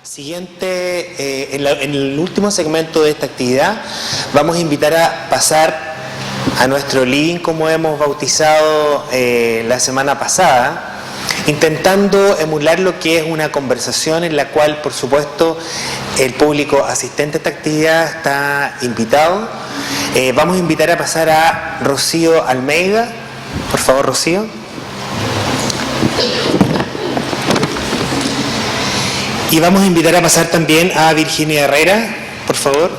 Siguiente, en el último segmento de esta actividad, vamos a invitar a pasar a nuestro living, como hemos bautizado la semana pasada, intentando emular lo que es una conversación en la cual, por supuesto, el público asistente a esta actividad está invitado. Vamos a invitar a pasar a Rocío Almeida. Por favor, Rocío. Y vamos a invitar a pasar también a Virginia Herrera, por favor.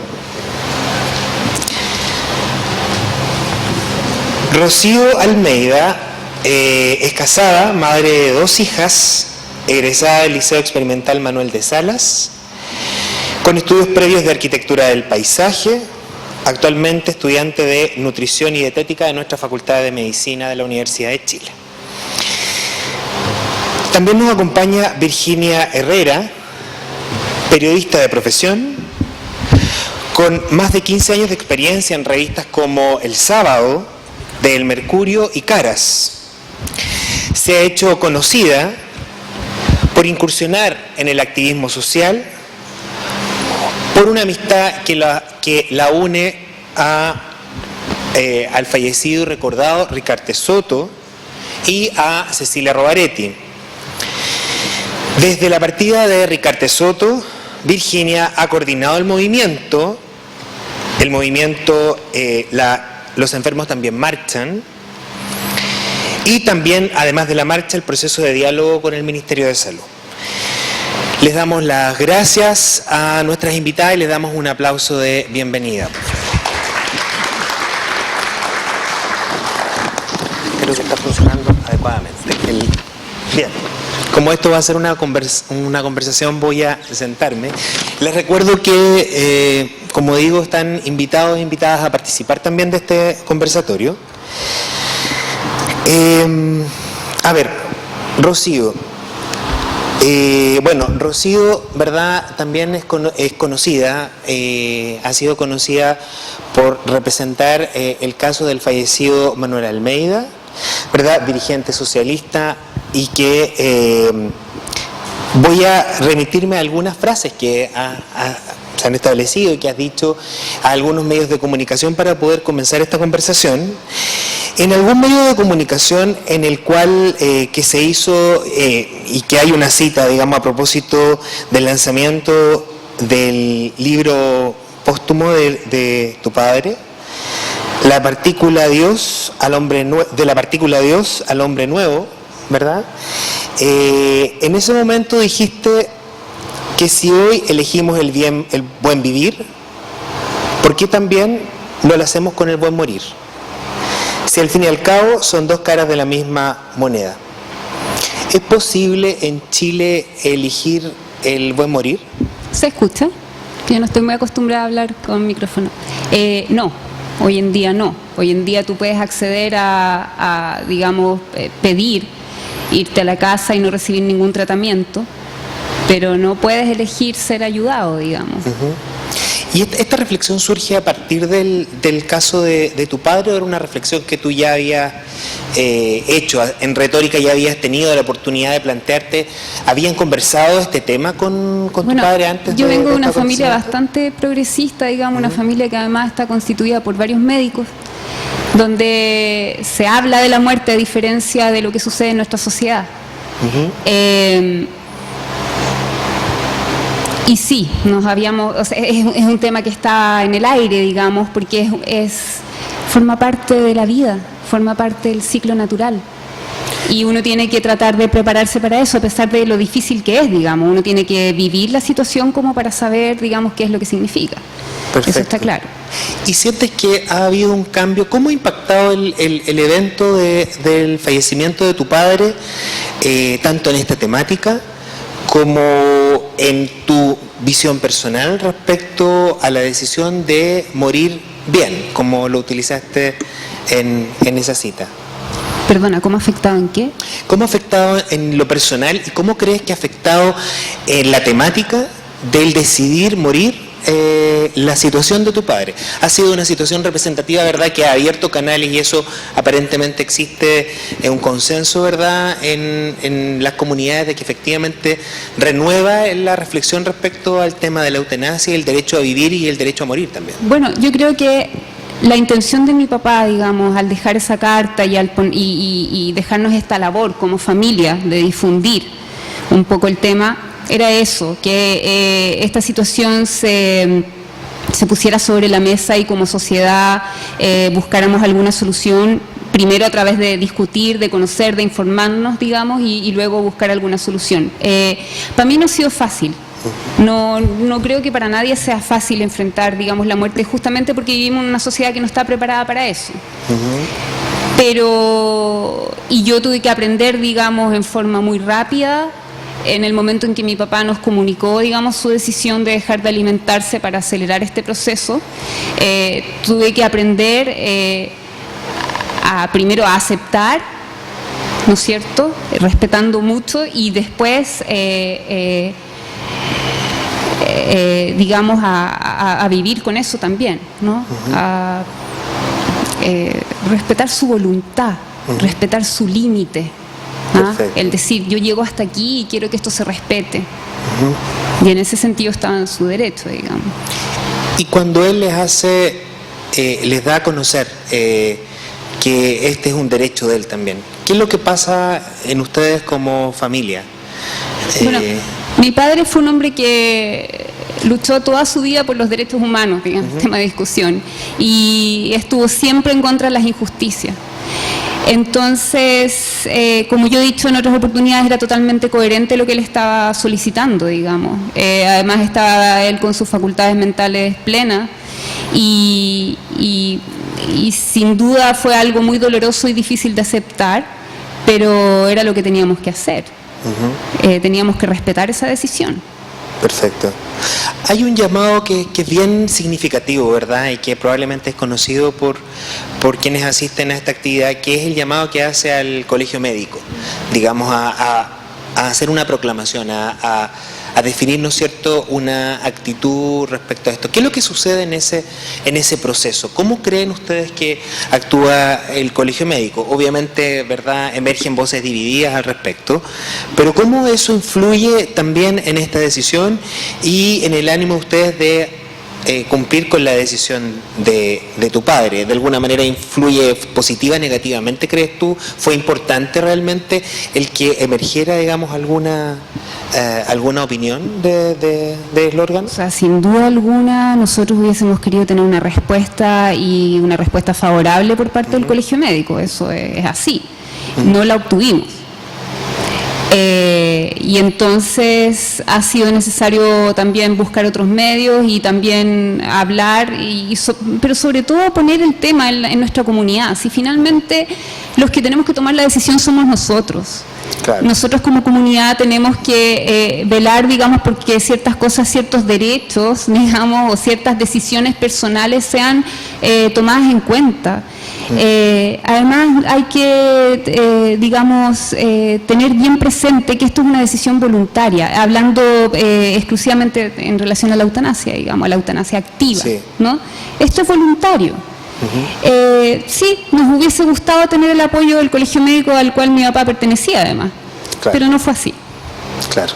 Rocío Almeida es casada, madre de 2 hijas, egresada del Liceo Experimental Manuel de Salas, con estudios previos de Arquitectura del Paisaje, actualmente estudiante de Nutrición y Dietética de nuestra Facultad de Medicina de la Universidad de Chile. También nos acompaña Virginia Herrera, periodista de profesión, con más de 15 años de experiencia en revistas como El Sábado, de El Mercurio y Caras. Se ha hecho conocida por incursionar en el activismo social, por una amistad que la une al fallecido y recordado Ricarte Soto y a Cecilia Rovaretti. Desde la partida de Ricarte Soto, Virginia ha coordinado el movimiento Los Enfermos También Marchan, y también, además de la marcha, el proceso de diálogo con el Ministerio de Salud. Les damos las gracias a nuestras invitadas y les damos un aplauso de bienvenida. Creo que está funcionando adecuadamente. Bien. Como esto va a ser una conversación, voy a sentarme. Les recuerdo que, como digo, están invitados e invitadas a participar también de este conversatorio. A ver, Rocío. Rocío, ¿verdad? También es conocida, ha sido conocida por representar el caso del fallecido Manuel Almeida, ¿verdad? Dirigente socialista, y que voy a remitirme a algunas frases que se han establecido y que has dicho a algunos medios de comunicación para poder comenzar esta conversación. En algún medio de comunicación en el cual que se hizo y que hay una cita, digamos, a propósito del lanzamiento del libro póstumo de tu padre, de la partícula Dios al hombre nuevo, ¿verdad? En ese momento dijiste que si hoy elegimos el buen vivir, ¿por qué también no lo hacemos con el buen morir? Si al fin y al cabo son 2 caras de la misma moneda. ¿Es posible en Chile elegir el buen morir? ¿Se escucha? Yo no estoy muy acostumbrada a hablar con micrófono. No, hoy en día no. Hoy en día tú puedes acceder digamos, pedir irte a la casa y no recibir ningún tratamiento, pero no puedes elegir ser ayudado, digamos. ¿Y esta reflexión surge a partir del caso de tu padre, o era una reflexión que tú ya habías hecho en retórica, ya habías tenido la oportunidad de plantearte? ¿Habían conversado este tema con tu padre antes? Yo vengo de una familia bastante progresista, digamos, una familia que además está constituida por varios médicos, donde se habla de la muerte a diferencia de lo que sucede en nuestra sociedad. Y sí, es un tema que está en el aire, digamos, porque forma parte de la vida, forma parte del ciclo natural. Y uno tiene que tratar de prepararse para eso, a pesar de lo difícil que es, digamos. Uno tiene que vivir la situación como para saber, digamos, qué es lo que significa. Perfecto. Eso está claro. ¿Y sientes que ha habido un cambio? ¿Cómo ha impactado el evento del fallecimiento de tu padre, tanto en esta temática como en tu visión personal respecto a la decisión de morir bien, como lo utilizaste en esa cita? Perdona, ¿cómo ha afectado en qué? ¿Cómo ha afectado en lo personal y cómo crees que ha afectado en la temática del decidir morir la situación de tu padre. Ha sido una situación representativa, ¿verdad?, que ha abierto canales y eso aparentemente existe un consenso, ¿verdad?, en las comunidades de que efectivamente renueva la reflexión respecto al tema de la eutanasia, el derecho a vivir y el derecho a morir también. Bueno, yo creo que la intención de mi papá, digamos, al dejar esa carta y dejarnos esta labor como familia de difundir un poco el tema, era eso, que esta situación se pusiera sobre la mesa y como sociedad buscáramos alguna solución, primero a través de discutir, de conocer, de informarnos, digamos, y luego buscar alguna solución. Para mí no ha sido fácil. No creo que para nadie sea fácil enfrentar, digamos, la muerte, justamente porque vivimos en una sociedad que no está preparada para eso. Y yo tuve que aprender, digamos, en forma muy rápida, en el momento en que mi papá nos comunicó, digamos, su decisión de dejar de alimentarse para acelerar este proceso. Tuve que aprender primero a aceptar, ¿no es cierto?, respetando mucho, y después digamos, a vivir con eso también, ¿no? A respetar su voluntad, respetar su límite, ¿no? El decir, yo llego hasta aquí y quiero que esto se respete. Y en ese sentido estaba en su derecho, digamos. Y cuando él les da a conocer que este es un derecho de él también, ¿qué es lo que pasa en ustedes como familia? Bueno, mi padre fue un hombre que luchó toda su vida por los derechos humanos, digamos, tema de discusión, y estuvo siempre en contra de las injusticias. Entonces, como yo he dicho en otras oportunidades, era totalmente coherente lo que él estaba solicitando, digamos. Además estaba él con sus facultades mentales plenas y sin duda fue algo muy doloroso y difícil de aceptar, pero era lo que teníamos que hacer. Teníamos que respetar esa decisión. Perfecto. Hay un llamado que es bien significativo, ¿verdad?, y que probablemente es conocido por quienes asisten a esta actividad, que es el llamado que hace al colegio médico, digamos, a hacer una proclamación, a definir, ¿no es cierto?, una actitud respecto a esto. ¿Qué es lo que sucede en ese proceso? ¿Cómo creen ustedes que actúa el colegio médico? Obviamente, ¿verdad?, emergen voces divididas al respecto, pero ¿cómo eso influye también en esta decisión y en el ánimo de ustedes de cumplir con la decisión de tu padre? ¿De alguna manera influye positiva, negativamente, crees tú? ¿Fue importante realmente el que emergiera, digamos, alguna opinión del órgano? O sea, sin duda alguna nosotros hubiésemos querido tener una respuesta, y una respuesta favorable por parte del colegio médico, eso es así. No la obtuvimos. Y entonces ha sido necesario también buscar otros medios y también hablar, pero sobre todo poner el tema en nuestra comunidad. Si finalmente los que tenemos que tomar la decisión somos nosotros. Claro. Nosotros como comunidad tenemos que velar, digamos, porque ciertas cosas, ciertos derechos, digamos, o ciertas decisiones personales sean tomadas en cuenta. Además hay que, digamos, tener bien presente que esto es una decisión voluntaria, hablando exclusivamente en relación a la eutanasia, digamos, a la eutanasia activa, sí, ¿no? Esto es voluntario. Sí, nos hubiese gustado tener el apoyo del colegio médico al cual mi papá pertenecía, además, claro, pero no fue así. Claro.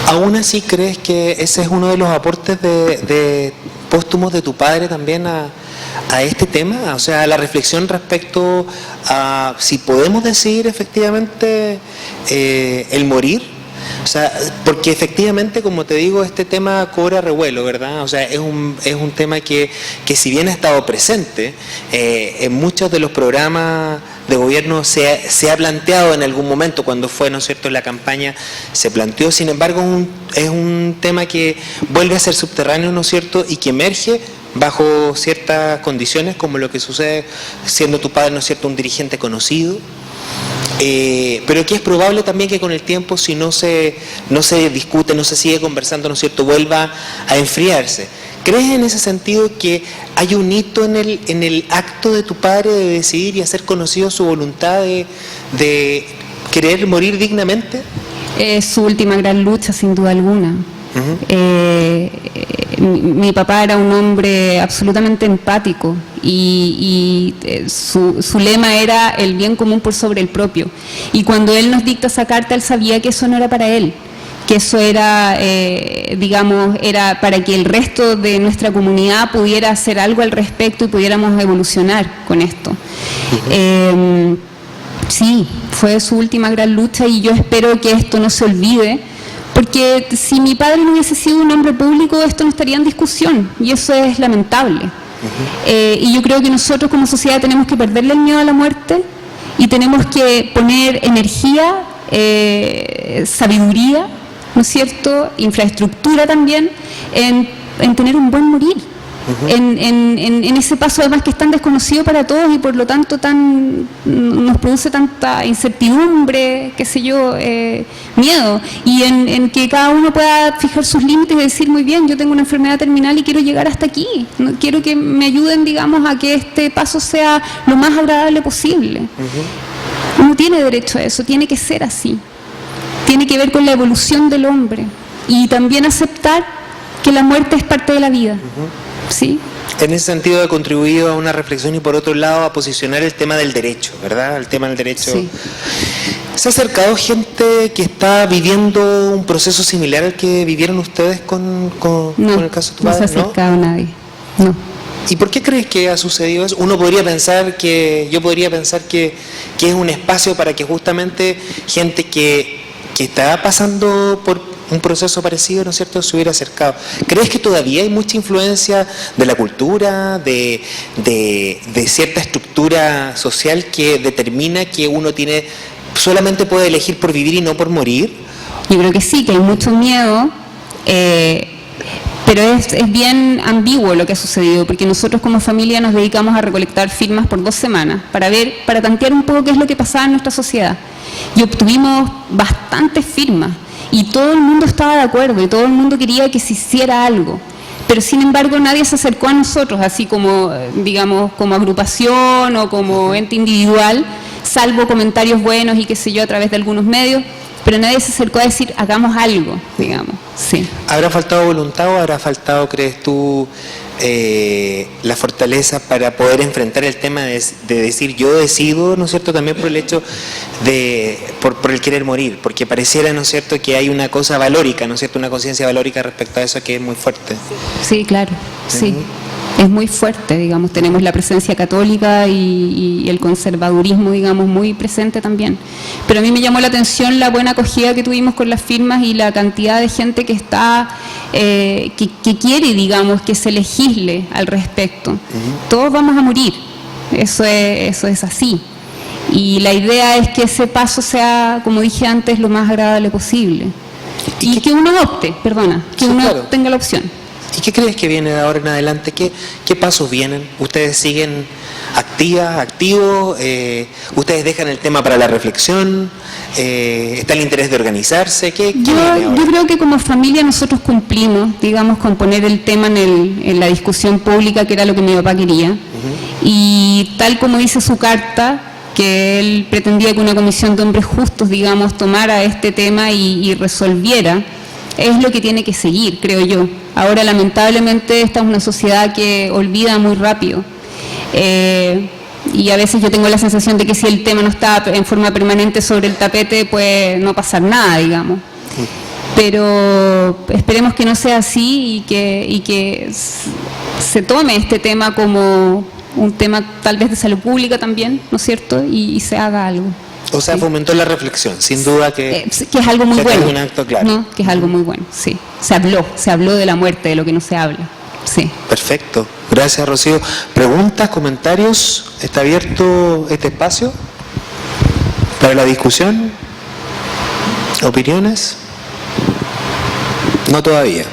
¿Aún así crees que ese es uno de los aportes de póstumos de tu padre también a este tema? O sea, la reflexión respecto a si podemos decidir efectivamente el morir. O sea, porque efectivamente, como te digo, este tema cobra revuelo, ¿verdad? O sea, es un tema que si bien ha estado presente en muchos de los programas de gobierno se ha planteado en algún momento, cuando fue, ¿no es cierto?, la campaña se planteó. Sin embargo, es un tema que vuelve a ser subterráneo, ¿no es cierto?, y que emerge bajo ciertas condiciones, como lo que sucede siendo tu padre, ¿no es cierto?, un dirigente conocido. Pero que es probable también que con el tiempo, si no se discute, no se sigue conversando, ¿no es cierto?, vuelva a enfriarse. ¿Crees en ese sentido que hay un hito en el acto de tu padre de decidir y hacer conocido su voluntad de querer morir dignamente? Es su última gran lucha, sin duda alguna. Mi papá era un hombre absolutamente empático y su lema era el bien común por sobre el propio. Y cuando él nos dicta esa carta, él sabía que eso no era para él, que eso era, era para que el resto de nuestra comunidad pudiera hacer algo al respecto y pudiéramos evolucionar con esto. Sí, fue su última gran lucha y yo espero que esto no se olvide, porque si mi padre no hubiese sido un hombre público, esto no estaría en discusión y eso es lamentable. Y yo creo que nosotros como sociedad tenemos que perderle el miedo a la muerte y tenemos que poner energía, sabiduría, ¿no es cierto?, infraestructura también, en tener un buen morir. En ese paso además que es tan desconocido para todos y por lo tanto nos produce tanta incertidumbre, qué sé yo, miedo, y en que cada uno pueda fijar sus límites y decir, muy bien, yo tengo una enfermedad terminal y quiero llegar hasta aquí, no quiero que me ayuden, digamos, a que este paso sea lo más agradable posible. Uno tiene derecho a eso, tiene que ser así, tiene que ver con la evolución del hombre y también aceptar que la muerte es parte de la vida. ¿Sí? En ese sentido ha contribuido a una reflexión y por otro lado a posicionar el tema del derecho, ¿verdad? El tema del derecho. Sí. ¿Se ha acercado gente que está viviendo un proceso similar al que vivieron ustedes con el caso de tu padre? No se ha acercado nadie, no. ¿Y por qué crees que ha sucedido eso? Yo podría pensar que es un espacio para que justamente gente que está pasando por un proceso parecido, ¿no es cierto?, se hubiera acercado. ¿Crees que todavía hay mucha influencia de la cultura, de cierta estructura social que determina que uno solamente puede elegir por vivir y no por morir? Yo creo que sí, que hay mucho miedo, pero es bien ambiguo lo que ha sucedido, porque nosotros como familia nos dedicamos a recolectar firmas por 2 semanas para tantear un poco qué es lo que pasaba en nuestra sociedad. Y obtuvimos bastantes firmas. Y todo el mundo estaba de acuerdo y todo el mundo quería que se hiciera algo. Pero sin embargo nadie se acercó a nosotros, así como, digamos, como agrupación o como ente individual, salvo comentarios buenos y qué sé yo a través de algunos medios, pero nadie se acercó a decir, hagamos algo, digamos. Sí. ¿Habrá faltado voluntad o habrá faltado, crees tú, la fortaleza para poder enfrentar el tema de decir yo decido, ¿no es cierto?, también por el hecho por el querer morir, porque pareciera, ¿no es cierto?, que hay una cosa valórica, ¿no es cierto?, una conciencia valórica respecto a eso que es muy fuerte. Sí, claro, sí. Es muy fuerte, digamos, tenemos la presencia católica y el conservadurismo, digamos, muy presente también. Pero a mí me llamó la atención la buena acogida que tuvimos con las firmas y la cantidad de gente que está, que quiere, digamos, que se legisle al respecto. Todos vamos a morir, eso es así. Y la idea es que ese paso sea, como dije antes, lo más agradable posible. Y que uno opte, que uno claro, tenga la opción. ¿Y qué crees que viene de ahora en adelante? ¿Qué pasos vienen? ¿Ustedes siguen activos? ¿Ustedes dejan el tema para la reflexión? ¿Está el interés de organizarse? Yo creo que como familia nosotros cumplimos, digamos, con poner el tema en la discusión pública, que era lo que mi papá quería. Y tal como dice su carta, que él pretendía que una comisión de hombres justos, digamos, tomara este tema y resolviera, es lo que tiene que seguir, creo yo. Ahora, lamentablemente, esta es una sociedad que olvida muy rápido. Y a veces yo tengo la sensación de que si el tema no está en forma permanente sobre el tapete, puede no pasar nada, digamos. Pero esperemos que no sea así y que se tome este tema como un tema tal vez de salud pública también, ¿no es cierto?, y se haga algo. O sea, fomentó la reflexión, sin duda que es algo muy bueno. Un acto claro. ¿No? Que es algo muy bueno, sí. Se habló de la muerte, de lo que no se habla. Sí. Perfecto. Gracias, Rocío. ¿Preguntas, comentarios? ¿Está abierto este espacio para la discusión? ¿Opiniones? No todavía.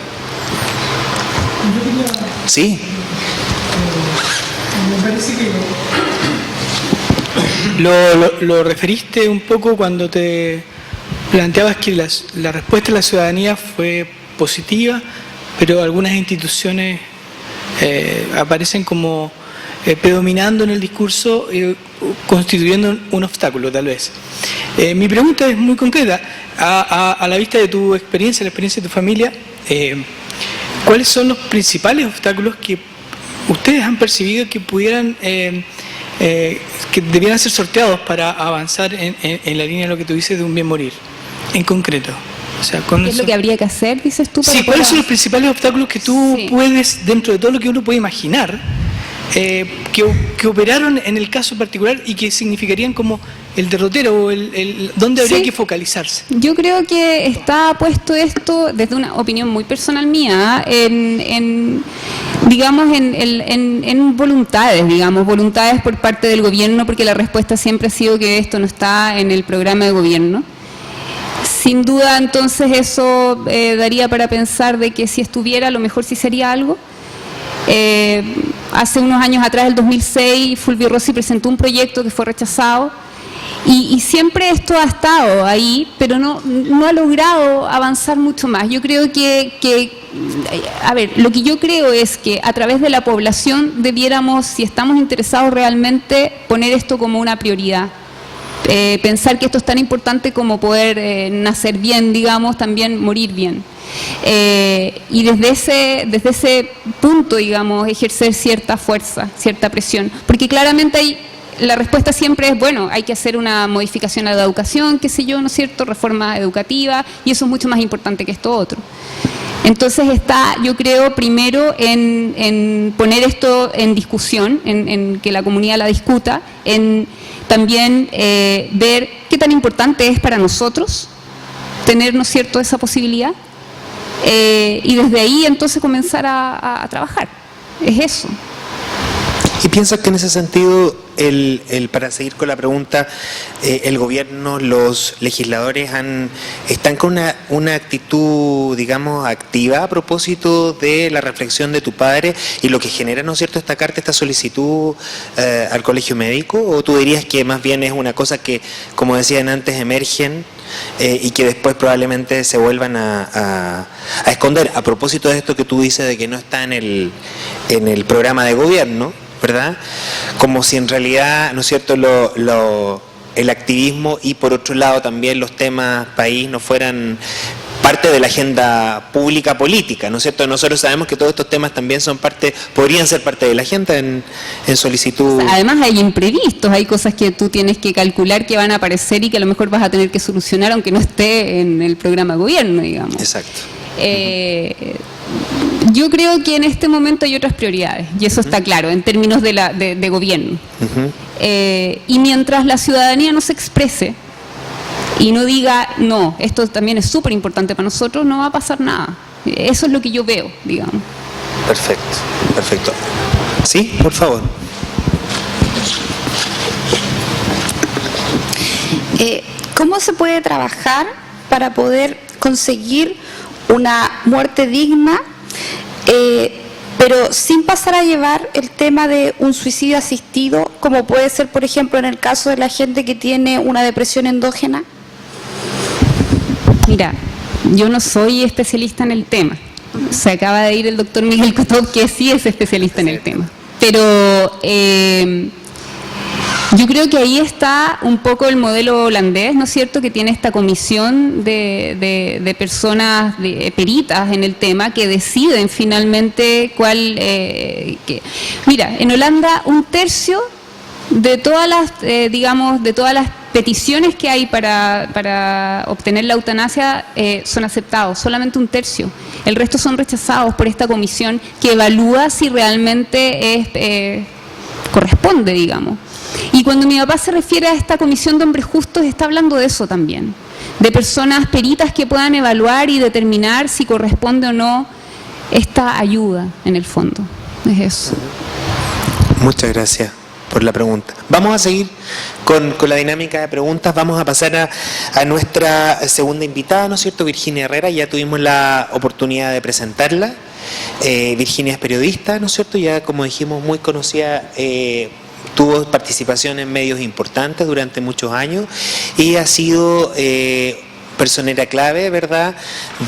Sí. Me parece que lo referiste un poco cuando te planteabas que la respuesta de la ciudadanía fue positiva, pero algunas instituciones aparecen como predominando en el discurso, constituyendo un obstáculo tal vez. Mi pregunta es muy concreta. A la vista de tu experiencia, la experiencia de tu familia, ¿cuáles son los principales obstáculos que ustedes han percibido que pudieran, que debieran ser sorteados para avanzar en la línea de lo que tú dices de un bien morir, en concreto? O sea, ¿Qué es lo que habría que hacer, dices tú? Sí, ¿cuáles son los principales obstáculos que tú puedes, dentro de todo lo que uno puede imaginar, que operaron en el caso particular y que significarían como el derrotero o dónde habría que focalizarse? Yo creo que está puesto esto, desde una opinión muy personal mía, en voluntades por parte del gobierno, porque la respuesta siempre ha sido que esto no está en el programa de gobierno. Sin duda, entonces, eso daría para pensar de que si estuviera, a lo mejor sí sería algo. Hace unos años atrás, el 2006, Fulvio Rossi presentó un proyecto que fue rechazado y siempre esto ha estado ahí, pero no ha logrado avanzar mucho más. Yo creo lo que yo creo es que a través de la población debiéramos, si estamos interesados realmente, poner esto como una prioridad. Pensar que esto es tan importante como poder nacer bien, digamos, también morir bien. Y desde ese punto, digamos, ejercer cierta fuerza, cierta presión. Porque claramente la respuesta siempre es, bueno, hay que hacer una modificación a la educación, qué sé yo, ¿no es cierto?, reforma educativa, y eso es mucho más importante que esto otro. Entonces está, yo creo, primero en poner esto en discusión, en que la comunidad la discuta, en también ver qué tan importante es para nosotros tener, ¿no es cierto?, esa posibilidad, y desde ahí entonces comenzar a trabajar. Es eso. ¿Y piensas que en ese sentido, para seguir con la pregunta, el gobierno, los legisladores están con una actitud, digamos, activa a propósito de la reflexión de tu padre y lo que genera, ¿no es cierto?, esta carta, esta solicitud al colegio médico? ¿O tú dirías que más bien es una cosa que, como decían antes, emergen y que después probablemente se vuelvan a esconder? A propósito de esto que tú dices de que no está en el programa de gobierno, ¿verdad? Como si en realidad, ¿no es cierto?, el activismo y por otro lado también los temas país no fueran parte de la agenda pública política, ¿no es cierto? Nosotros sabemos que todos estos temas también podrían ser parte de la agenda en solicitud. Además hay imprevistos, hay cosas que tú tienes que calcular que van a aparecer y que a lo mejor vas a tener que solucionar aunque no esté en el programa de gobierno, digamos. Exacto. Yo creo que en este momento hay otras prioridades, y eso está claro, en términos de gobierno. Y mientras la ciudadanía no se exprese y no diga, no, esto también es súper importante para nosotros, no va a pasar nada. Eso es lo que yo veo, digamos. Perfecto. Sí, por favor. ¿Cómo se puede trabajar para poder conseguir una muerte digna, pero sin pasar a llevar el tema de un suicidio asistido, como puede ser, por ejemplo, en el caso de la gente que tiene una depresión endógena? Mira, yo no soy especialista en el tema. Se acaba de ir el doctor Miguel Cotó, que sí es especialista en el tema. Pero yo creo que ahí está un poco el modelo holandés, ¿no es cierto?, que tiene esta comisión de personas, peritas en el tema, que deciden finalmente cuál... Mira, en Holanda 1/3 de todas las, de todas las peticiones que hay para obtener la eutanasia son aceptados, solamente 1/3. El resto son rechazados por esta comisión que evalúa si realmente corresponde, digamos. Y cuando mi papá se refiere a esta comisión de hombres justos, está hablando de eso también, de personas peritas que puedan evaluar y determinar si corresponde o no esta ayuda, en el fondo. Es eso. Muchas gracias por la pregunta. Vamos a seguir con la dinámica de preguntas. Vamos a pasar a nuestra segunda invitada, ¿no es cierto?, Virginia Herrera. Ya tuvimos la oportunidad de presentarla. Virginia es periodista, ¿no es cierto?, ya como dijimos, muy conocida, tuvo participación en medios importantes durante muchos años y ha sido personera clave, ¿verdad?,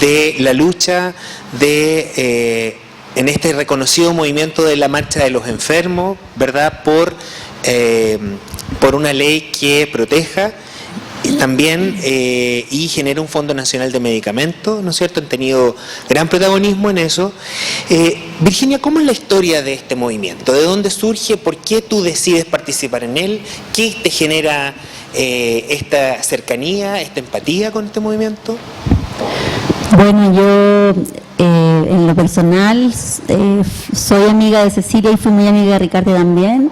de la lucha en este reconocido movimiento de la marcha de los enfermos, ¿verdad?, por una ley que proteja también y genera un Fondo Nacional de Medicamentos, ¿no es cierto? Han tenido gran protagonismo en eso. Virginia, ¿cómo es la historia de este movimiento? ¿De dónde surge? ¿Por qué tú decides participar en él? ¿Qué te genera esta cercanía, esta empatía con este movimiento? Bueno, yo en lo personal soy amiga de Cecilia y fui muy amiga de Ricardo también.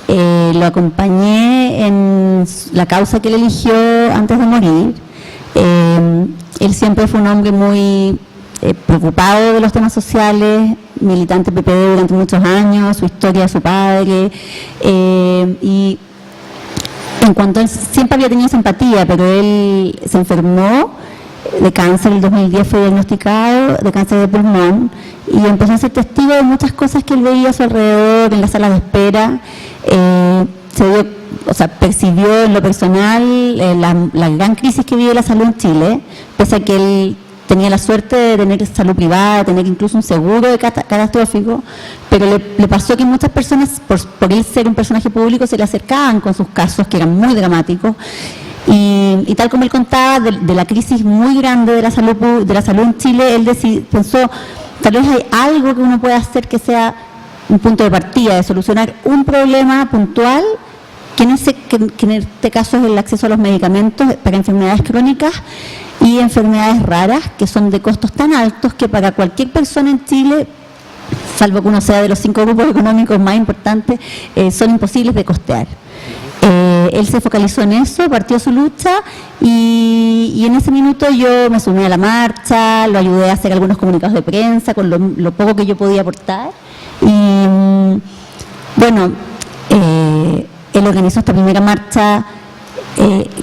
Lo acompañé en la causa que él eligió antes de morir. Él siempre fue un hombre muy preocupado de los temas sociales, militante PPD durante muchos años, su historia de su padre, y en cuanto a él siempre había tenido simpatía, pero él se enfermó de cáncer, en el 2010 fue diagnosticado de cáncer de pulmón y empezó a ser testigo de muchas cosas que él veía a su alrededor, en la sala de espera. Percibió en lo personal la gran crisis que vive la salud en Chile, pese a que él tenía la suerte de tener salud privada, de tener incluso un seguro de catastrófico, pero le pasó que muchas personas, por él ser un personaje público, se le acercaban con sus casos que eran muy dramáticos. Y tal como él contaba de la crisis muy grande de la salud en Chile, él pensó, tal vez hay algo que uno pueda hacer que sea un punto de partida, de solucionar un problema puntual, que en este caso es el acceso a los medicamentos para enfermedades crónicas y enfermedades raras, que son de costos tan altos que para cualquier persona en Chile, salvo que uno sea de los 5 grupos económicos más importantes, son imposibles de costear. Él se focalizó en eso, partió su lucha y en ese minuto yo me sumé a la marcha, lo ayudé a hacer algunos comunicados de prensa con lo poco que yo podía aportar y bueno, él organizó esta primera marcha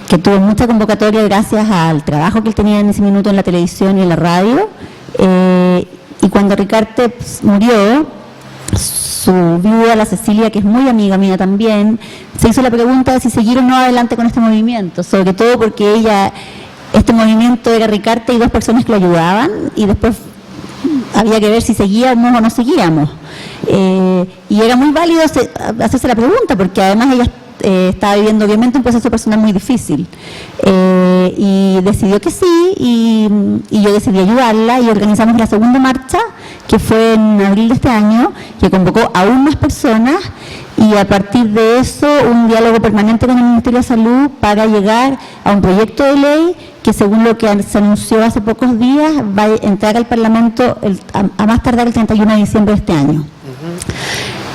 que tuvo mucha convocatoria gracias al trabajo que él tenía en ese minuto en la televisión y en la radio, y cuando Ricardo murió, su viuda, la Cecilia, que es muy amiga mía también, se hizo la pregunta de si seguir o no adelante con este movimiento, sobre todo porque este movimiento era Ricardo y 2 personas que lo ayudaban, y después había que ver si seguíamos o no seguíamos. Y era muy válido hacerse la pregunta, porque además ella estaba viviendo obviamente un proceso personal muy difícil. Y decidió que sí, y yo decidí ayudarla, y organizamos la segunda marcha, que fue en abril de este año, que convocó a aún más personas, y a partir de eso un diálogo permanente con el Ministerio de Salud para llegar a un proyecto de ley que, según lo que se anunció hace pocos días, va a entrar al Parlamento a más tardar el 31 de diciembre de este año.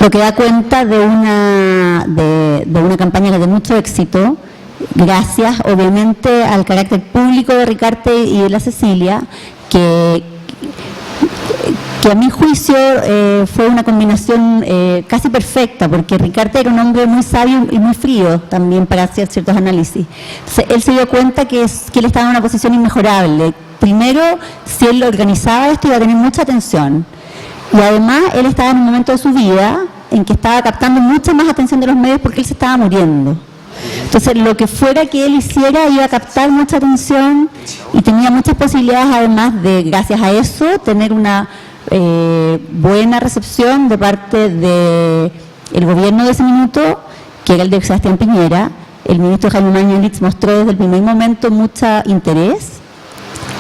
Lo que da cuenta de una campaña de mucho éxito, gracias obviamente al carácter público de Ricardo y de la Cecilia, que a mi juicio fue una combinación casi perfecta, porque Ricardo era un hombre muy sabio y muy frío también para hacer ciertos análisis. Entonces, él se dio cuenta que él estaba en una posición inmejorable. Primero, si él organizaba esto, iba a tener mucha atención. Y además, él estaba en un momento de su vida en que estaba captando mucha más atención de los medios porque él se estaba muriendo. Entonces, lo que fuera que él hiciera iba a captar mucha atención y tenía muchas posibilidades, además de, gracias a eso, tener una buena recepción de parte del gobierno de ese minuto, que era el de Sebastián Piñera. El ministro Jaime Mañalich mostró desde el primer momento mucho interés,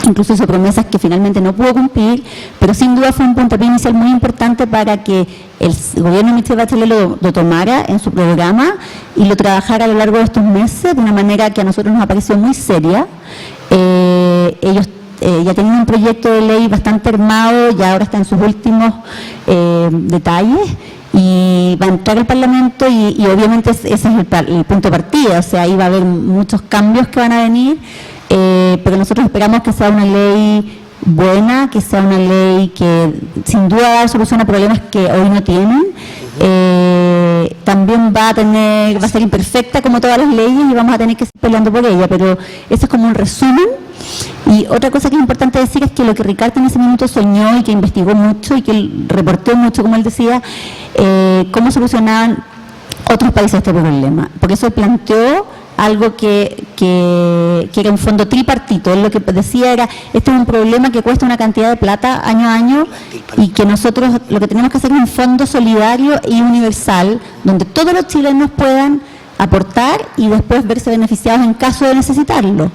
incluso hizo promesas que finalmente no pudo cumplir, pero sin duda fue un puntapié inicial muy importante para que el gobierno de Michelle Bachelet lo tomara en su programa y lo trabajara a lo largo de estos meses de una manera que a nosotros nos ha parecido muy seria. Ellos ya tenían un proyecto de ley bastante armado, ya ahora está en sus últimos detalles, y va a entrar al Parlamento y obviamente ese es el punto de partida, o sea, ahí va a haber muchos cambios que van a venir, pero nosotros esperamos que sea una ley buena, que sea una ley que sin duda va a dar solución a problemas que hoy no tienen. También va a ser imperfecta como todas las leyes y vamos a tener que seguir peleando por ella, pero eso es como un resumen. Y otra cosa que es importante decir es que lo que Ricardo en ese minuto soñó y que investigó mucho y que él reportó mucho, como él decía, cómo solucionaban otros países este problema. Por eso planteó algo que era un fondo tripartito. Él lo que decía era, este es un problema que cuesta una cantidad de plata año a año y que nosotros lo que tenemos que hacer es un fondo solidario y universal, donde todos los chilenos puedan aportar y después verse beneficiados en caso de necesitarlo.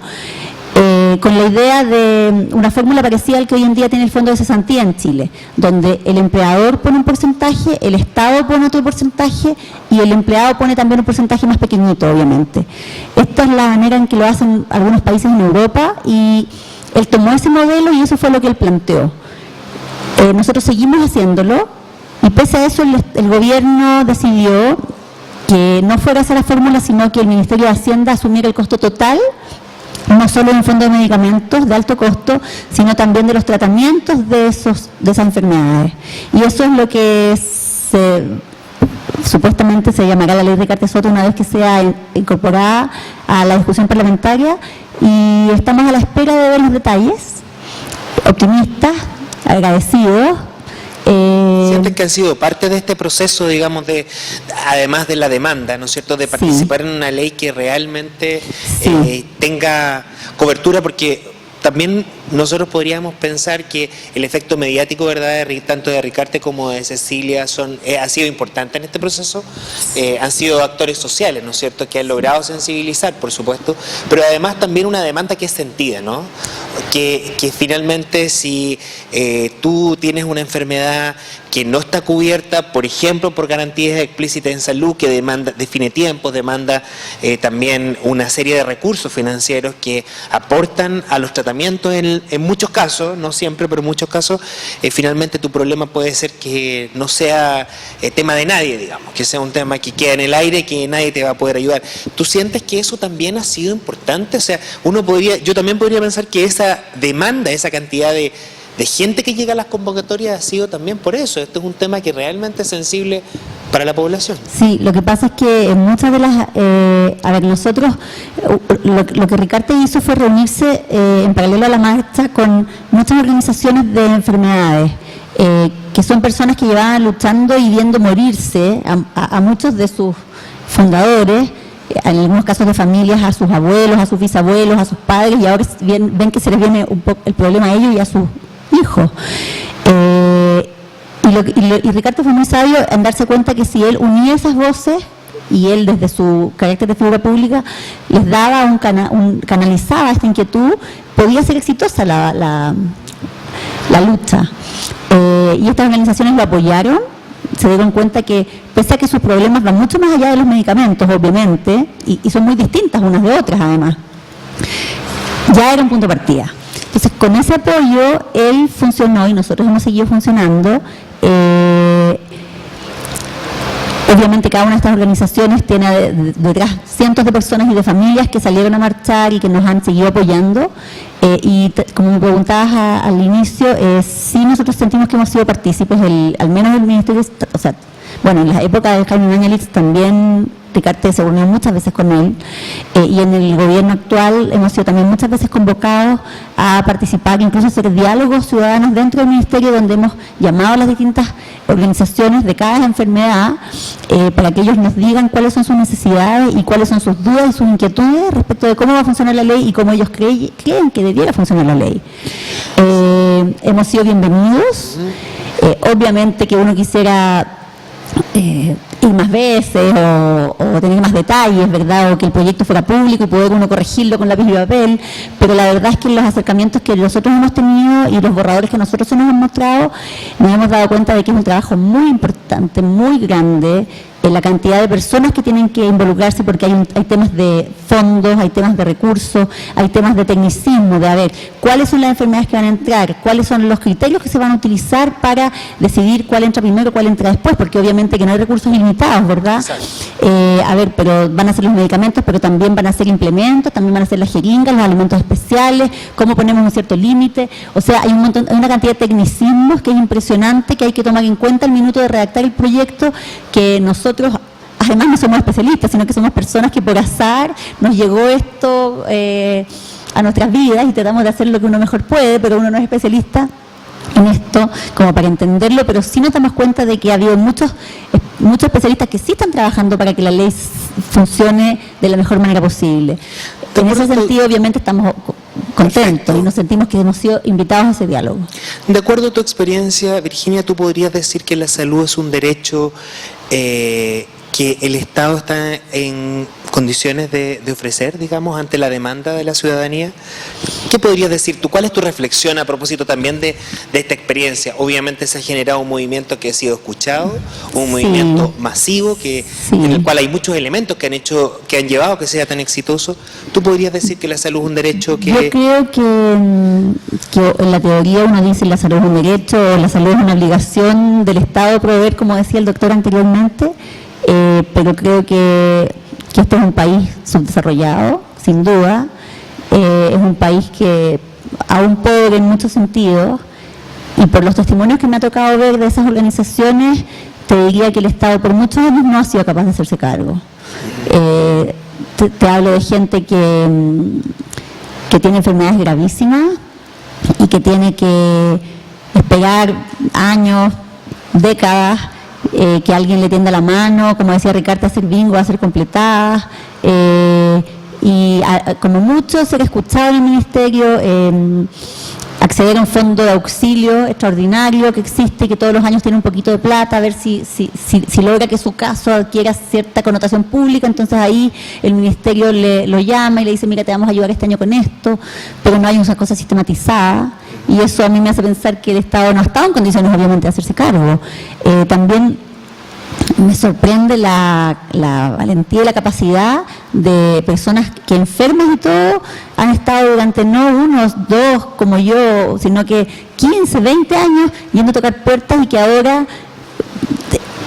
Con la idea de una fórmula parecida al que hoy en día tiene el Fondo de Cesantía en Chile, donde el empleador pone un porcentaje, el Estado pone otro porcentaje y el empleado pone también un porcentaje más pequeñito, obviamente. Esta es la manera en que lo hacen algunos países en Europa y él tomó ese modelo y eso fue lo que él planteó. Nosotros seguimos haciéndolo y pese a eso el gobierno decidió que no fuera esa la fórmula, sino que el Ministerio de Hacienda asumiera el costo total, no solo de un fondo de medicamentos de alto costo, sino también de los tratamientos de esas enfermedades. Y eso es lo que supuestamente se llamará la ley Ricardo Soto una vez que sea incorporada a la discusión parlamentaria, y estamos a la espera de ver los detalles, optimistas, agradecidos. ¿Sienten que han sido parte de este proceso, digamos, además de la demanda, ¿no es cierto?, de participar en una ley que realmente tenga cobertura? Porque también nosotros podríamos pensar que el efecto mediático, ¿verdad?, tanto de Ricarte como de Cecilia ha sido importante en este proceso. Han sido actores sociales, ¿no es cierto?, que han logrado sensibilizar, por supuesto, pero además también una demanda que es sentida, ¿no? Que finalmente si tú tienes una enfermedad que no está cubierta, por ejemplo, por garantías explícitas en salud, que define tiempos, demanda también una serie de recursos financieros que aportan a los tratamientos en muchos casos, no siempre, pero en muchos casos, finalmente tu problema puede ser que no sea tema de nadie, digamos, que sea un tema que queda en el aire, que nadie te va a poder ayudar. ¿Tú sientes que eso también ha sido importante? O sea, yo también podría pensar que esa demanda, esa cantidad de gente que llega a las convocatorias ha sido también por eso. Esto es un tema que realmente es sensible para la población. Sí, lo que pasa es que en muchas de las... nosotros, lo que Ricarte hizo fue reunirse en paralelo a la marcha con muchas organizaciones de enfermedades, que son personas que llevaban luchando y viendo morirse a muchos de sus fundadores, en algunos casos de familias, a sus abuelos, a sus bisabuelos, a sus padres, y ahora ven que se les viene un poco el problema a ellos y a sus hijos. Y Ricarte fue muy sabio en darse cuenta que si él unía esas voces, y él desde su carácter de figura pública les daba canalizaba esta inquietud, podía ser exitosa la lucha. Y estas organizaciones lo apoyaron, se dieron cuenta que pese a que sus problemas van mucho más allá de los medicamentos, obviamente, y son muy distintas unas de otras además, ya era un punto de partida. Entonces, con ese apoyo, él funcionó y nosotros hemos seguido funcionando. Obviamente cada una de estas organizaciones tiene detrás cientos de personas y de familias que salieron a marchar y que nos han seguido apoyando. Como me preguntabas al inicio, sí nosotros sentimos que hemos sido partícipes, al menos del Ministerio, o sea, bueno, en la época de Jaime Mañalich también Ricarte se reunió muchas veces con él, y en el gobierno actual hemos sido también muchas veces convocados a participar, incluso a hacer diálogos ciudadanos dentro del ministerio, donde hemos llamado a las distintas organizaciones de cada enfermedad para que ellos nos digan cuáles son sus necesidades y cuáles son sus dudas y sus inquietudes respecto de cómo va a funcionar la ley y cómo ellos creen que debiera funcionar la ley. Hemos sido bienvenidos. Obviamente que uno quisiera ir más veces o tener más detalles, ¿verdad? O que el proyecto fuera público y poder uno corregirlo con lápiz y papel, pero la verdad es que los acercamientos que nosotros hemos tenido y los borradores que nosotros se nos han mostrado, nos hemos dado cuenta de que es un trabajo muy importante, muy grande, la cantidad de personas que tienen que involucrarse, porque hay temas de fondos, hay temas de recursos, hay temas de tecnicismo, de a ver cuáles son las enfermedades que van a entrar, cuáles son los criterios que se van a utilizar para decidir cuál entra primero, cuál entra después, porque obviamente que no hay recursos ilimitados, ¿verdad? Pero van a ser los medicamentos, pero también van a ser implementos, también van a ser las jeringas, los alimentos especiales, cómo ponemos un cierto límite, o sea, hay una cantidad de tecnicismos que es impresionante, que hay que tomar en cuenta al minuto de redactar el proyecto, que nosotros además no somos especialistas, sino que somos personas que por azar nos llegó esto a nuestras vidas y tratamos de hacer lo que uno mejor puede, pero uno no es especialista en esto como para entenderlo, pero sí nos damos cuenta de que ha habido muchos especialistas que sí están trabajando para que la ley funcione de la mejor manera posible. En ese sentido, obviamente, estamos contentos y nos sentimos que hemos sido invitados a ese diálogo. De acuerdo a tu experiencia, Virginia, ¿tú podrías decir que la salud es un derecho que el Estado está en condiciones de ofrecer, digamos, ante la demanda de la ciudadanía? ¿Qué podrías decir tú? ¿Cuál es tu reflexión a propósito también de esta experiencia? Obviamente se ha generado un movimiento que ha sido escuchado, un movimiento masivo en el cual hay muchos elementos que han llevado a que sea tan exitoso. ¿Tú podrías decir que la salud es un derecho que...? Yo creo que en la teoría uno dice la salud es un derecho, o la salud es una obligación del Estado proveer, como decía el doctor anteriormente, pero creo que este es un país subdesarrollado, sin duda, es un país que aún pobre en muchos sentidos, y por los testimonios que me ha tocado ver de esas organizaciones, te diría que el Estado por muchos años no ha sido capaz de hacerse cargo. Te hablo de gente que tiene enfermedades gravísimas y que tiene que esperar años, décadas, que alguien le tienda la mano, como decía Ricardo, hacer bingo, hacer completadas, y como mucho ser escuchado en el ministerio, acceder a un fondo de auxilio extraordinario que existe, que todos los años tiene un poquito de plata, a ver si logra que su caso adquiera cierta connotación pública. Entonces ahí el ministerio lo llama y le dice, mira, te vamos a ayudar este año con esto, pero no hay una cosa sistematizada, y eso a mí me hace pensar que el Estado no ha estado en condiciones obviamente de hacerse cargo. También me sorprende la valentía y la capacidad de personas que enfermas y todo han estado durante no unos, dos como yo, sino que 15, 20 años yendo a tocar puertas, y que ahora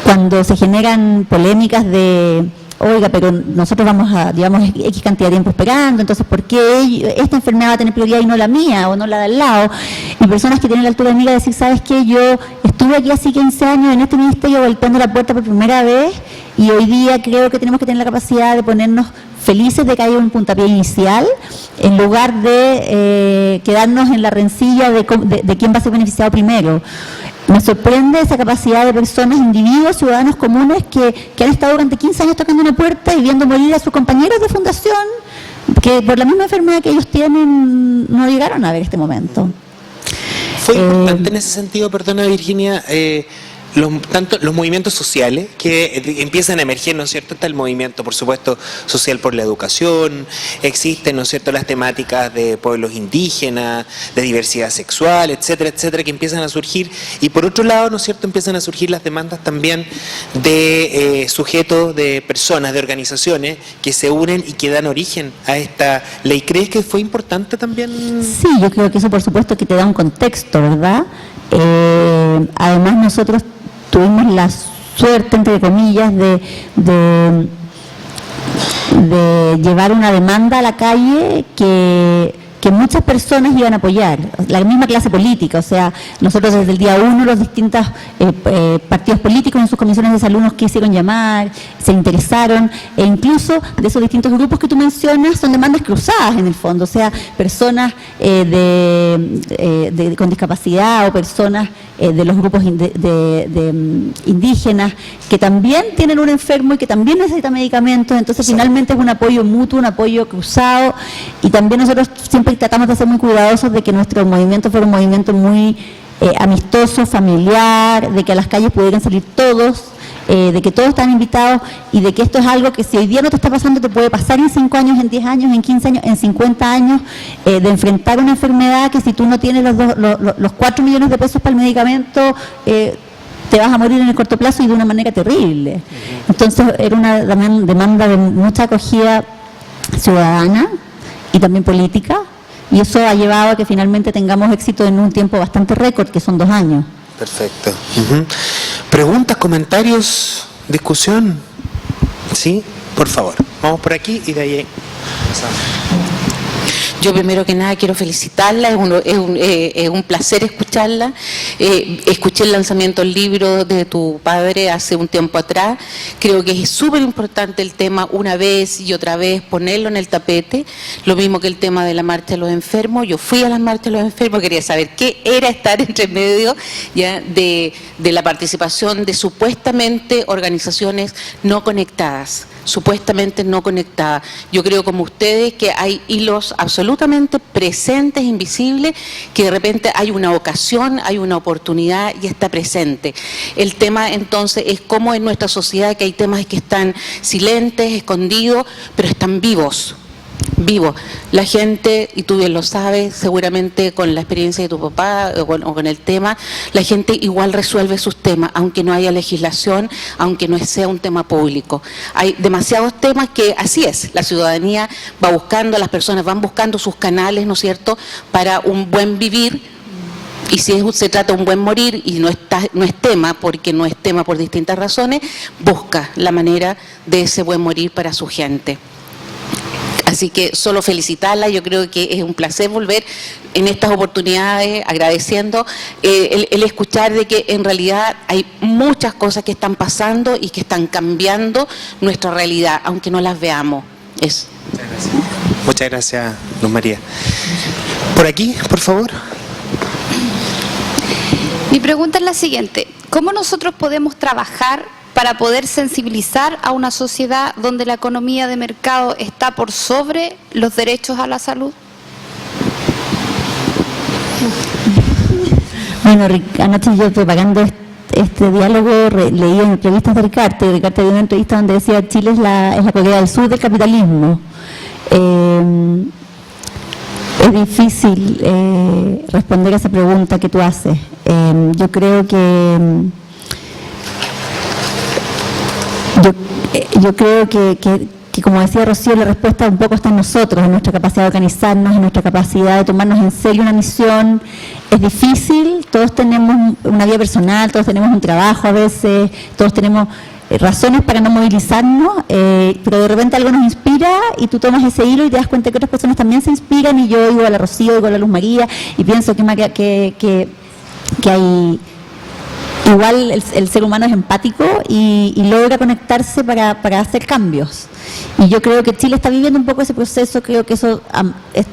cuando se generan polémicas de oiga, pero nosotros vamos a, digamos, X cantidad de tiempo esperando, entonces ¿por qué esta enfermedad va a tener prioridad y no la mía o no la de al lado? Y personas que tienen la altura de mira de decir, ¿sabes qué? Yo estuve aquí hace 15 años en este ministerio golpeando la puerta por primera vez, y hoy día creo que tenemos que tener la capacidad de ponernos felices de que haya un puntapié inicial, en lugar de quedarnos en la rencilla de quién va a ser beneficiado primero. Me sorprende esa capacidad de personas, individuos, ciudadanos comunes que han estado durante 15 años tocando una puerta y viendo morir a sus compañeros de fundación, que por la misma enfermedad que ellos tienen no llegaron a ver este momento. Fue importante en ese sentido, perdona Virginia, los movimientos sociales que empiezan a emerger, ¿no es cierto? Está el movimiento, por supuesto, social por la educación, existen, ¿no es cierto?, las temáticas de pueblos indígenas, de diversidad sexual, etcétera, etcétera, que empiezan a surgir, y por otro lado, ¿no es cierto?, empiezan a surgir las demandas también de sujetos, de personas, de organizaciones que se unen y que dan origen a esta ley. ¿Crees que fue importante también? Sí, yo creo que eso por supuesto que te da un contexto, ¿verdad? Además nosotros tuvimos la suerte, entre comillas, de llevar una demanda a la calle que muchas personas iban a apoyar, la misma clase política. O sea, nosotros desde el día 1 los distintos partidos políticos en sus comisiones de salud nos quisieron llamar, se interesaron, e incluso de esos distintos grupos que tú mencionas son demandas cruzadas en el fondo, o sea, personas con discapacidad o personas de los grupos indígenas que también tienen un enfermo y que también necesita medicamentos. Entonces finalmente es un apoyo mutuo, un apoyo cruzado, y también nosotros siempre tratamos de ser muy cuidadosos de que nuestro movimiento fuera un movimiento muy amistoso, familiar, de que a las calles pudieran salir todos, de que todos están invitados, y de que esto es algo que si hoy día no te está pasando, te puede pasar en 5 años, en 10 años, en 15 años, en 50 años, de enfrentar una enfermedad que si tú no tienes los 4 millones de pesos para el medicamento, te vas a morir en el corto plazo y de una manera terrible. Entonces era una demanda de mucha acogida ciudadana y también política, y eso ha llevado a que finalmente tengamos éxito en un tiempo bastante récord, que son 2 años. Perfecto. ¿Preguntas, comentarios, discusión? Sí, por favor. Vamos por aquí y de ahí pasamos. Yo primero que nada quiero felicitarla, es un placer escucharla. Escuché el lanzamiento del libro de tu padre hace un tiempo atrás. Creo que es súper importante el tema, una vez y otra vez ponerlo en el tapete, lo mismo que el tema de la marcha de los enfermos. Yo fui a las marchas de los enfermos, quería saber qué era estar entre medio ya de la participación de supuestamente organizaciones no conectadas. Supuestamente no conectadas. Yo creo como ustedes que hay hilos absolutamente absolutamente presentes, invisibles, que de repente hay una ocasión, hay una oportunidad y está presente. El tema entonces es cómo en nuestra sociedad que hay temas que están silentes, escondidos, pero están vivos. La gente, y tú bien lo sabes, seguramente con la experiencia de tu papá o con el tema, la gente igual resuelve sus temas, aunque no haya legislación, aunque no sea un tema público. Hay demasiados temas que así es, la ciudadanía va buscando, las personas van buscando sus canales, ¿no es cierto?, para un buen vivir. Y si se trata de un buen morir y no es tema, porque no es tema por distintas razones, busca la manera de ese buen morir para su gente. Así que solo felicitarla, yo creo que es un placer volver en estas oportunidades, agradeciendo el escuchar de que en realidad hay muchas cosas que están pasando y que están cambiando nuestra realidad, aunque no las veamos. Eso. Muchas gracias, Luz María. Por aquí, por favor. Mi pregunta es la siguiente: ¿cómo nosotros podemos trabajar para poder sensibilizar a una sociedad donde la economía de mercado está por sobre los derechos a la salud? Bueno, anoche yo preparando este diálogo leí en entrevistas de Ricarte. Ricarte dio una entrevista donde decía Chile es la Corea del Sur del capitalismo. Es difícil responder a esa pregunta que tú haces. Yo creo que como decía Rocío, la respuesta un poco está en nosotros, en nuestra capacidad de organizarnos, en nuestra capacidad de tomarnos en serio una misión. Es difícil, todos tenemos una vida personal, todos tenemos un trabajo a veces, todos tenemos razones para no movilizarnos, pero de repente algo nos inspira y tú tomas ese hilo y te das cuenta que otras personas también se inspiran, y yo oigo a la Rocío, oigo a la Luz María y pienso que hay... Igual el ser humano es empático y logra conectarse para hacer cambios. Y yo creo que Chile está viviendo un poco ese proceso. Creo que eso es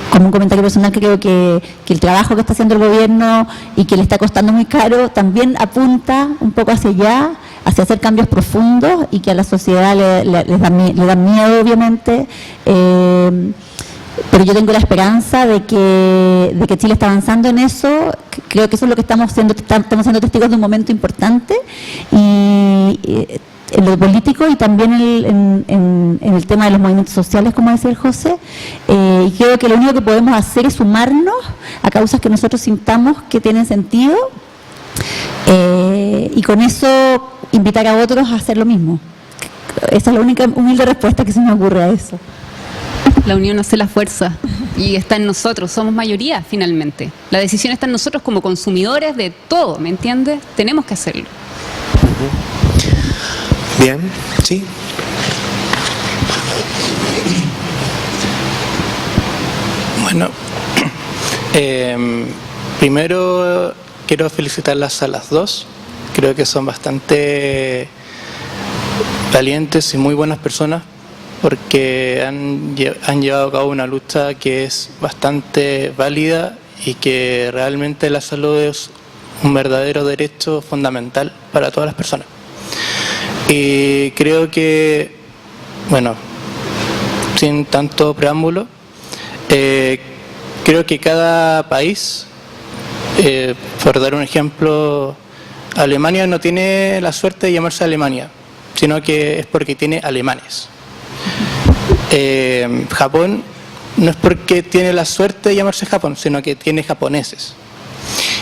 como un comentario personal, creo que el trabajo que está haciendo el gobierno y que le está costando muy caro también apunta un poco hacia allá, hacia hacer cambios profundos, y que a la sociedad le da miedo, obviamente. Pero yo tengo la esperanza de que Chile está avanzando en eso. Creo que eso es lo que estamos siendo testigos de un momento importante, y en lo político y también en el tema de los movimientos sociales, como decía el José. Y creo que lo único que podemos hacer es sumarnos a causas que nosotros sintamos que tienen sentido, y con eso invitar a otros a hacer lo mismo. Esa es la única humilde respuesta que se me ocurre a eso. La unión hace la fuerza y está en nosotros, somos mayoría finalmente. La decisión está en nosotros como consumidores de todo, ¿me entiendes? Tenemos que hacerlo. Bien, sí. Bueno, primero quiero felicitarlas a las dos. Creo que son bastante valientes y muy buenas personas, porque han llevado a cabo una lucha que es bastante válida y que realmente la salud es un verdadero derecho fundamental para todas las personas. Y creo que, bueno, sin tanto preámbulo, creo que cada país, por dar un ejemplo, Alemania no tiene la suerte de llamarse Alemania, sino que es porque tiene alemanes. Japón no es porque tiene la suerte de llamarse Japón, sino que tiene japoneses.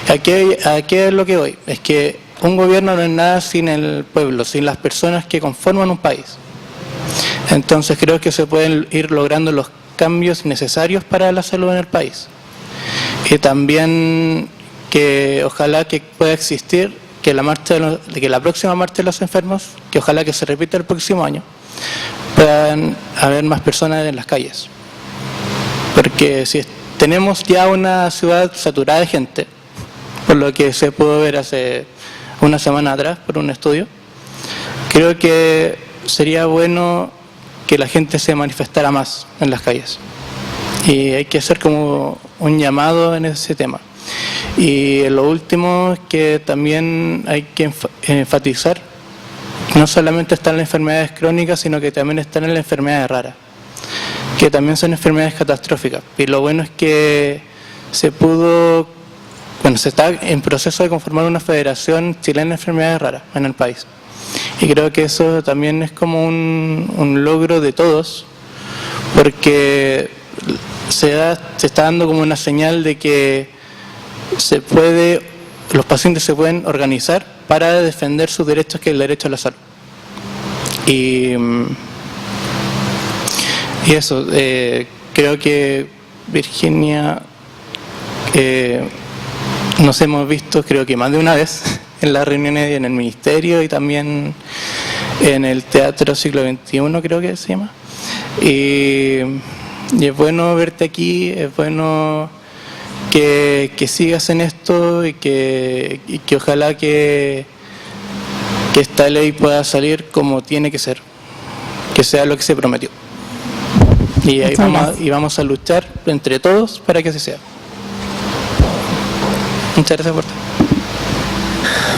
Aquí es lo que voy, es que un gobierno no es nada sin el pueblo, sin las personas que conforman un país. Entonces creo que se pueden ir logrando los cambios necesarios para la salud en el país. Y también que ojalá que pueda existir que la próxima marcha de los enfermos, que ojalá que se repita el próximo año, puedan haber más personas en las calles. Porque si tenemos ya una ciudad saturada de gente, por lo que se pudo ver hace una semana atrás por un estudio, creo que sería bueno que la gente se manifestara más en las calles. Y hay que hacer como un llamado en ese tema. Y lo último es que también hay que enfatizar, no solamente están las enfermedades crónicas, sino que también están en las enfermedades raras. que también son enfermedades catastróficas. Y lo bueno es que se está en proceso de conformar una federación chilena de enfermedades raras en el país. Y creo que eso también es como un logro de todos, porque se está dando como una señal de que los pacientes se pueden organizar para defender sus derechos, que es el derecho a la salud. Y eso, creo que Virginia, nos hemos visto creo que más de una vez en las reuniones en el ministerio y también en el Teatro Siglo XXI, creo que se llama. Y es bueno verte aquí, es bueno que sigas en esto y que ojalá que esta ley pueda salir como tiene que ser, que sea lo que se prometió. Y ahí vamos a luchar entre todos para que así sea. Muchas gracias por todo.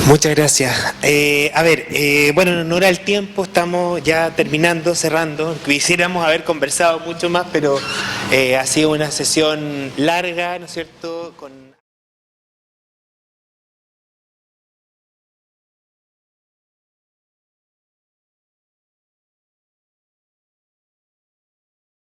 Muchas gracias. Bueno, en honor al tiempo, estamos ya terminando, cerrando. Quisiéramos haber conversado mucho más, pero ha sido una sesión larga, ¿no es cierto?, con